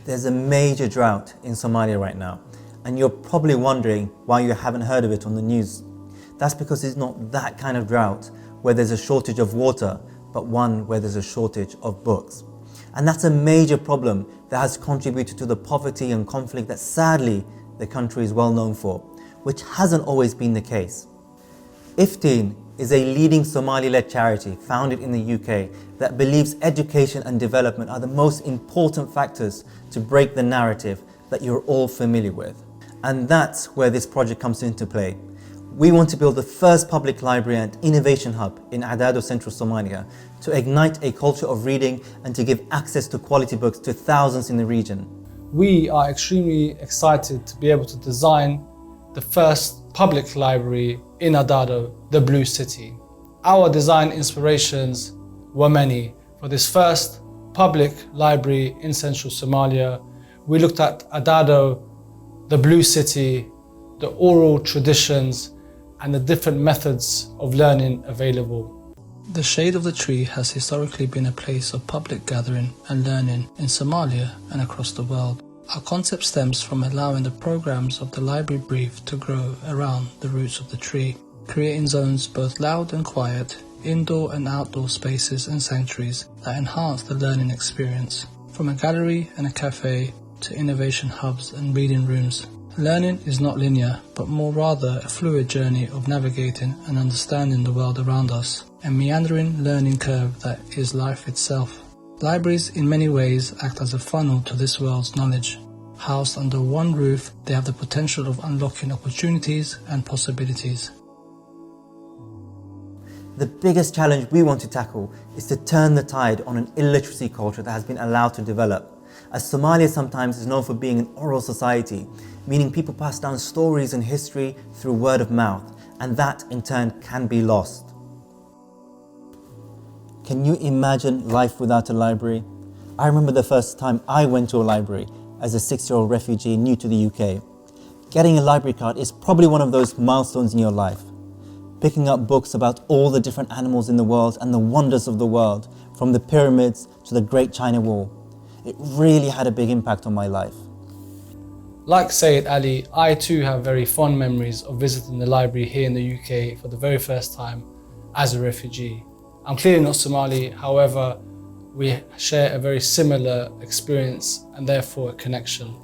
There's a major drought in Somalia right now, and you're probably wondering why you haven't heard of it on the news. That's because it's not that kind of drought where there's a shortage of water, but one where there's a shortage of books. And that's a major problem that has contributed to the poverty and conflict that sadly the country is well known for, which hasn't always been the case. IFTIIN is a leading Somali-led charity founded in the UK that believes education and development are the most important factors to break the narrative that you're all familiar with. And that's where this project comes into play. We want to build the first public library and innovation hub in Adado, central Somalia, to ignite a culture of reading and to give access to quality books to thousands in the region. We are extremely excited to be able to design the first public library in Adado, the Blue City. Our design inspirations were many. For this first public library in central Somalia, we looked at Adado, the Blue City, the oral traditions, and the different methods of learning available. The shade of the tree has historically been a place of public gathering and learning in Somalia and across the world. Our concept stems from allowing the programs of the library brief to grow around the roots of the tree, creating zones both loud and quiet, indoor and outdoor spaces and sanctuaries that enhance the learning experience. From a gallery and a cafe to innovation hubs and reading rooms, learning is not linear, but more rather a fluid journey of navigating and understanding the world around us, a meandering learning curve that is life itself. Libraries in many ways act as a funnel to this world's knowledge. Housed under one roof, they have the potential of unlocking opportunities and possibilities. The biggest challenge we want to tackle is to turn the tide on an illiteracy culture that has been allowed to develop. As Somalia sometimes is known for being an oral society, meaning people pass down stories and history through word of mouth, and that in turn can be lost. Can you imagine life without a library? I remember the first time I went to a library as a 6-year-old refugee new to the UK. Getting a library card is probably one of those milestones in your life. Picking up books about all the different animals in the world and the wonders of the world, from the pyramids to the Great China Wall. It really had a big impact on my life. Like Sayyid Ali, I too have very fond memories of visiting the library here in the UK for the very first time as a refugee. I'm clearly not Somali, however, we share a very similar experience and therefore a connection.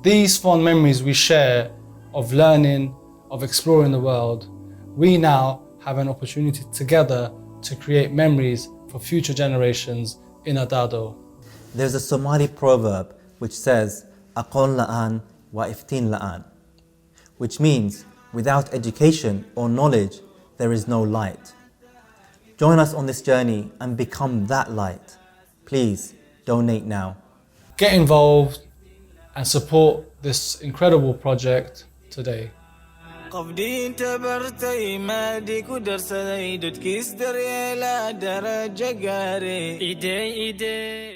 These fond memories we share of learning, of exploring the world, we now have an opportunity together to create memories for future generations in Adado. There's a Somali proverb which says, "Aqoon la'an wa IFTIIN la'an," which means, without education or knowledge, there is no light. Join us on this journey and become that light. Please donate now. Get involved and support this incredible project today. قفدي انتبرتي ما ديك ودرسي دوت كيس دري لا درجة قاري إيدي